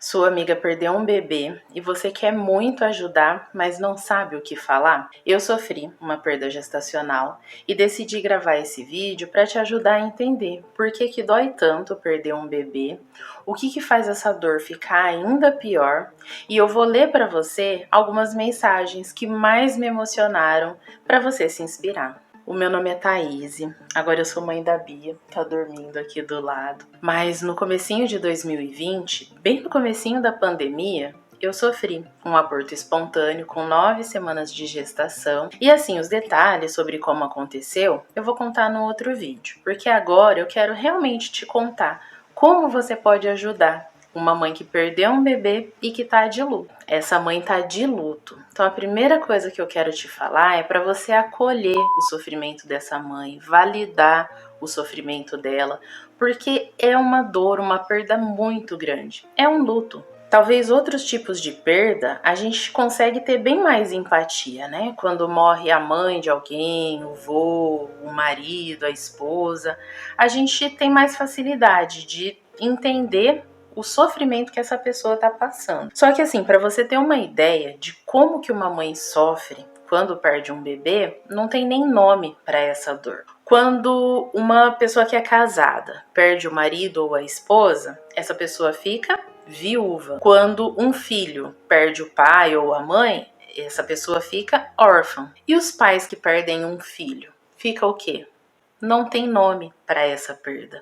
Sua amiga perdeu um bebê e você quer muito ajudar, mas não sabe o que falar? Eu sofri uma perda gestacional e decidi gravar esse vídeo para te ajudar a entender por que dói tanto perder um bebê, o que faz essa dor ficar ainda pior, e eu vou ler para você algumas mensagens que mais me emocionaram para você se inspirar. O meu nome é Thaís, agora eu sou mãe da Bia, tá dormindo aqui do lado. Mas no comecinho de 2020, bem no comecinho da pandemia, eu sofri um aborto espontâneo com 9 semanas de gestação. E assim, os detalhes sobre como aconteceu, eu vou contar no outro vídeo. Porque agora eu quero realmente te contar como você pode ajudar uma mãe que perdeu um bebê e que tá de luto. Essa mãe tá de luto. Então a primeira coisa que eu quero te falar é para você acolher o sofrimento dessa mãe, validar o sofrimento dela, porque é uma dor, uma perda muito grande. É um luto. Talvez outros tipos de perda a gente consegue ter bem mais empatia, né? Quando morre a mãe de alguém, o vô, o marido, a esposa, a gente tem mais facilidade de entender o sofrimento que essa pessoa está passando. Só que assim, para você ter uma ideia de como que uma mãe sofre quando perde um bebê, não tem nem nome para essa dor. Quando uma pessoa que é casada perde o marido ou a esposa, essa pessoa fica viúva. Quando um filho perde o pai ou a mãe, essa pessoa fica órfã. E os pais que perdem um filho, fica o quê? Não tem nome para essa perda.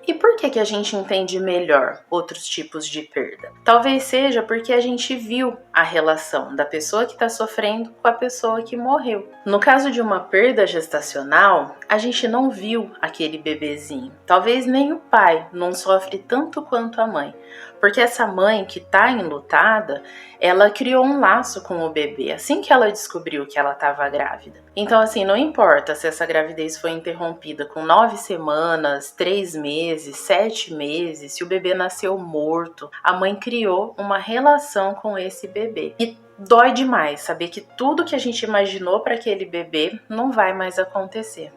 E por que a gente entende melhor outros tipos de perda? Talvez seja porque a gente viu a relação da pessoa que está sofrendo com a pessoa que morreu. No caso de uma perda gestacional, a gente não viu aquele bebezinho. Talvez nem o pai não sofre tanto quanto a mãe. Porque essa mãe que está enlutada, ela criou um laço com o bebê assim que ela descobriu que ela estava grávida. Então assim, não importa se essa gravidez foi interrompida com 9 semanas, 3 meses, 7 meses, se o bebê nasceu morto, a mãe criou uma relação com esse bebê. E dói demais saber que tudo que a gente imaginou para aquele bebê não vai mais acontecer.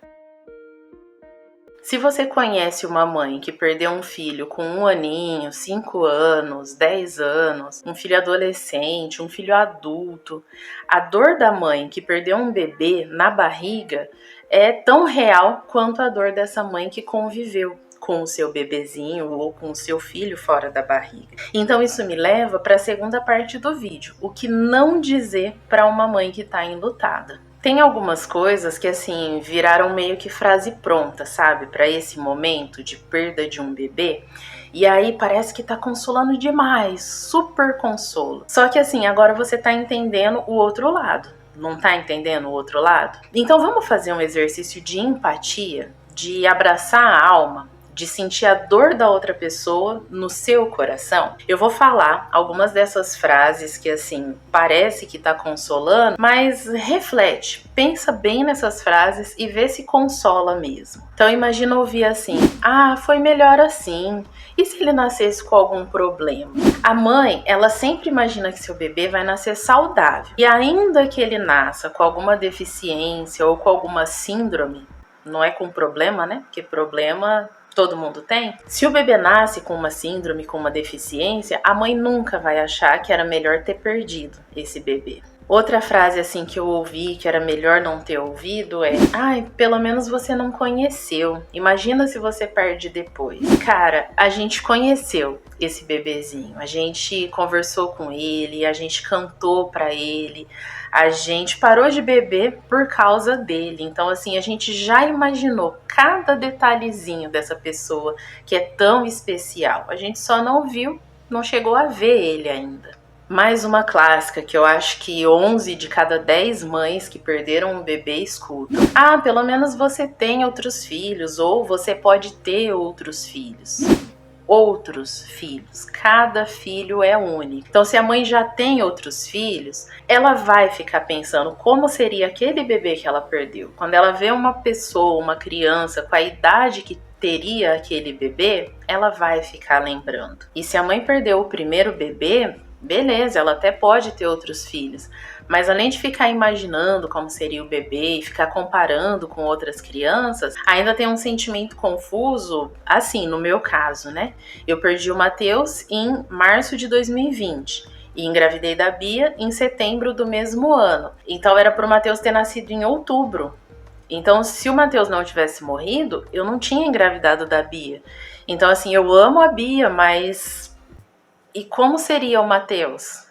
Se você conhece uma mãe que perdeu um filho com 1 aninho, 5 anos, 10 anos, um filho adolescente, um filho adulto, a dor da mãe que perdeu um bebê na barriga é tão real quanto a dor dessa mãe que conviveu com o seu bebezinho ou com o seu filho fora da barriga. Então isso me leva para a segunda parte do vídeo, o que não dizer para uma mãe que está enlutada. Tem algumas coisas que assim viraram meio que frase pronta, sabe, para esse momento de perda de um bebê. E aí parece que tá consolando demais, super consolo. Só que assim, agora você tá entendendo o outro lado. Não tá entendendo o outro lado? Então vamos fazer um exercício de empatia, de abraçar a alma, de sentir a dor da outra pessoa no seu coração. Eu vou falar algumas dessas frases que assim, parece que tá consolando, mas reflete, pensa bem nessas frases e vê se consola mesmo. Então imagina ouvir assim: ah, foi melhor assim. E se ele nascesse com algum problema? A mãe, ela sempre imagina que seu bebê vai nascer saudável. E ainda que ele nasça com alguma deficiência ou com alguma síndrome, não é com problema, né? Porque problema todo mundo tem. Se o bebê nasce com uma síndrome, com uma deficiência, a mãe nunca vai achar que era melhor ter perdido esse bebê. Outra frase assim que eu ouvi que era melhor não ter ouvido é: ai, pelo menos você não conheceu. Imagina se você perde depois. Cara, a gente conheceu esse bebezinho. A gente conversou com ele, a gente cantou pra ele, a gente parou de beber por causa dele. Então assim, a gente já imaginou cada detalhezinho dessa pessoa que é tão especial. A gente só não viu, não chegou a ver ele ainda. Mais uma clássica que eu acho que 11 de cada 10 mães que perderam um bebê escutam. Ah, pelo menos você tem outros filhos, ou você pode ter outros filhos. Outros filhos. Cada filho é único. Então, se a mãe já tem outros filhos, ela vai ficar pensando como seria aquele bebê que ela perdeu. Quando ela vê uma pessoa, uma criança com a idade que teria aquele bebê, ela vai ficar lembrando. E se a mãe perdeu o primeiro bebê, beleza, ela até pode ter outros filhos, Mas além de ficar imaginando como seria o bebê e ficar comparando com outras crianças, ainda tem um sentimento confuso, assim, no meu caso, né? Eu perdi o Matheus em março de 2020 e engravidei da Bia em setembro do mesmo ano. Então era pro Matheus ter nascido em outubro. Então, se o Matheus não tivesse morrido, eu não tinha engravidado da Bia. Então, assim, eu amo a Bia, mas e como seria o Matheus?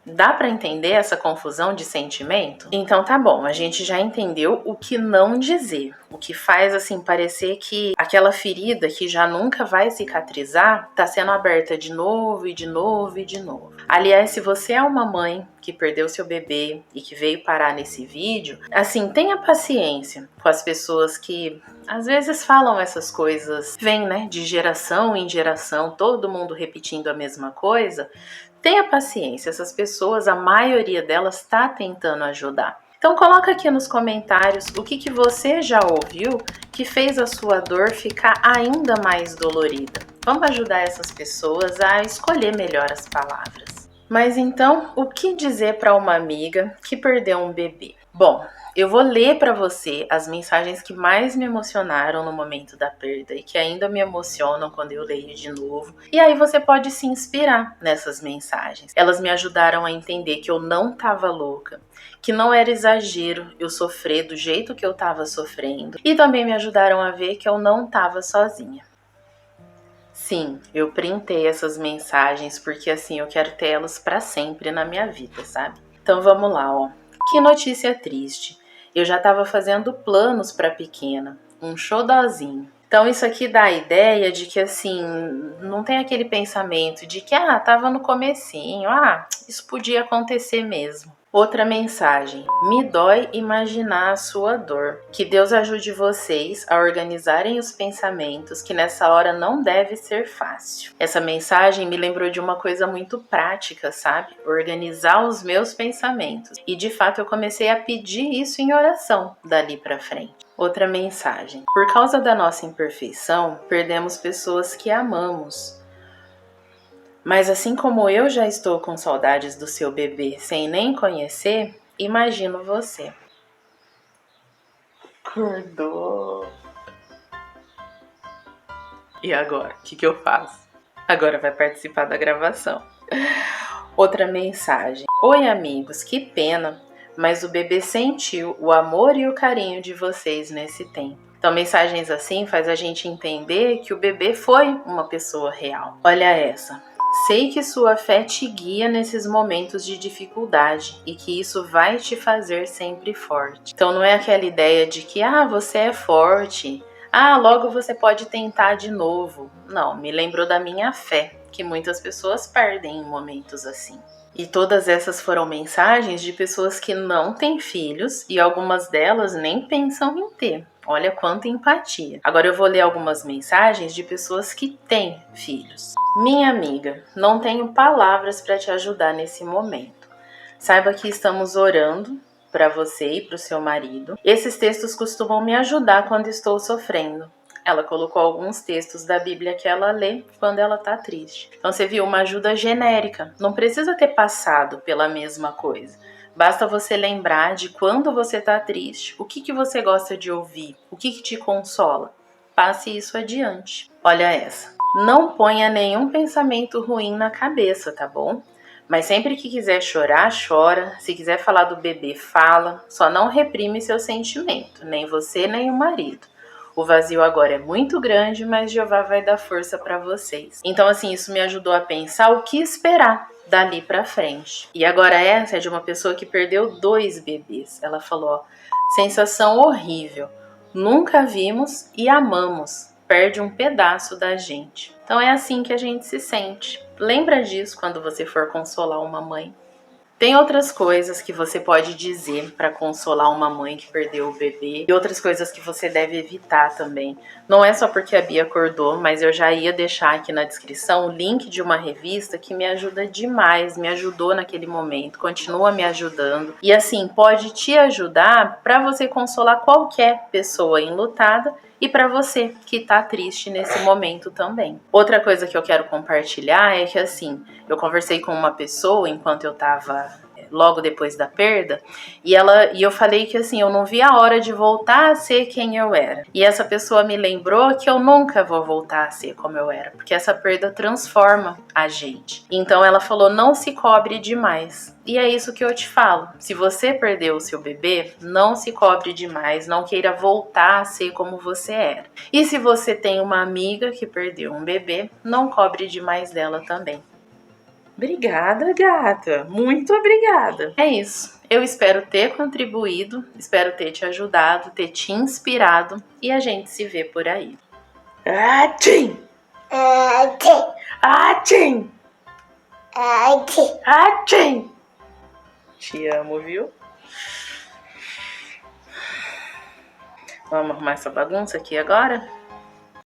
Dá para entender essa confusão de sentimento? Então tá bom, a gente já entendeu o que não dizer, o que faz assim parecer que aquela ferida que já nunca vai cicatrizar tá sendo aberta de novo e de novo e de novo. Aliás, se você é uma mãe que perdeu seu bebê e que veio parar nesse vídeo, assim, tenha paciência com as pessoas que às vezes falam essas coisas, vem, né, de geração em geração, todo mundo repetindo a mesma coisa. Tenha paciência, essas pessoas, a maioria delas está tentando ajudar. Então coloca aqui nos comentários o que você já ouviu que fez a sua dor ficar ainda mais dolorida. Vamos ajudar essas pessoas a escolher melhor as palavras. Mas então, o que dizer para uma amiga que perdeu um bebê? Bom, eu vou ler para você as mensagens que mais me emocionaram no momento da perda e que ainda me emocionam quando eu leio de novo. E aí você pode se inspirar nessas mensagens. Elas me ajudaram a entender que eu não estava louca, que não era exagero eu sofrer do jeito que eu estava sofrendo. E também me ajudaram a ver que eu não estava sozinha. Sim, eu printei essas mensagens porque assim eu quero ter elas para sempre na minha vida, sabe? Então vamos lá, ó. Que notícia triste. Eu já estava fazendo planos para pequena, um xodózinho. Então isso aqui dá a ideia de que assim, não tem aquele pensamento de que tava no comecinho, isso podia acontecer mesmo. Outra mensagem: me dói imaginar a sua dor. Que Deus ajude vocês a organizarem os pensamentos, que nessa hora não deve ser fácil. Essa mensagem me lembrou de uma coisa muito prática, sabe? Organizar os meus pensamentos. E de fato eu comecei a pedir isso em oração dali pra frente. Outra mensagem: por causa da nossa imperfeição, perdemos pessoas que amamos. Mas assim como eu já estou com saudades do seu bebê sem nem conhecer, imagino você. Acordou. E agora? O que eu faço? Agora vai participar da gravação. Outra mensagem. Oi, amigos, que pena, mas o bebê sentiu o amor e o carinho de vocês nesse tempo. Então, mensagens assim faz a gente entender que o bebê foi uma pessoa real. Olha essa. Sei que sua fé te guia nesses momentos de dificuldade e que isso vai te fazer sempre forte. Então não é aquela ideia de que você é forte, logo você pode tentar de novo. Não, me lembrou da minha fé, que muitas pessoas perdem em momentos assim. E todas essas foram mensagens de pessoas que não têm filhos e algumas delas nem pensam em ter. Olha quanta empatia. Agora eu vou ler algumas mensagens de pessoas que têm filhos. Minha amiga, não tenho palavras para te ajudar nesse momento. Saiba que estamos orando para você e para o seu marido. Esses textos costumam me ajudar quando estou sofrendo. Ela colocou alguns textos da Bíblia que ela lê quando ela tá triste. Então você viu uma ajuda genérica. Não precisa ter passado pela mesma coisa. Basta você lembrar de quando você tá triste, o que você gosta de ouvir, o que te consola. Passe isso adiante. Olha essa. Não ponha nenhum pensamento ruim na cabeça, tá bom? Mas sempre que quiser chorar, chora. Se quiser falar do bebê, fala. Só não reprime seu sentimento, nem você, nem o marido. O vazio agora é muito grande, mas Jeová vai dar força para vocês. Então, assim, isso me ajudou a pensar o que esperar dali para frente. E agora essa é de uma pessoa que perdeu 2 bebês. Ela falou, sensação horrível. Nunca vimos e amamos. Perde um pedaço da gente. Então é assim que a gente se sente. Lembra disso quando você for consolar uma mãe. Tem outras coisas que você pode dizer para consolar uma mãe que perdeu o bebê e outras coisas que você deve evitar também. Não é só porque a Bia acordou, mas eu já ia deixar aqui na descrição o link de uma revista que me ajuda demais, me ajudou naquele momento, continua me ajudando. E assim, pode te ajudar para você consolar qualquer pessoa enlutada e para você que tá triste nesse momento também. Outra coisa que eu quero compartilhar é que assim, eu conversei com uma pessoa enquanto eu tava logo depois da perda, e eu falei que assim, eu não vi a hora de voltar a ser quem eu era. E essa pessoa me lembrou que eu nunca vou voltar a ser como eu era, porque essa perda transforma a gente. Então ela falou, não se cobre demais. E é isso que eu te falo. Se você perdeu o seu bebê, não se cobre demais, não queira voltar a ser como você era. E se você tem uma amiga que perdeu um bebê, não cobre demais dela também. Obrigada, gata. Muito obrigada. É isso. Eu espero ter contribuído, espero ter te ajudado, ter te inspirado e a gente se vê por aí. Atchim! Atchim! Atchim! Te amo, viu? Vamos arrumar essa bagunça aqui agora?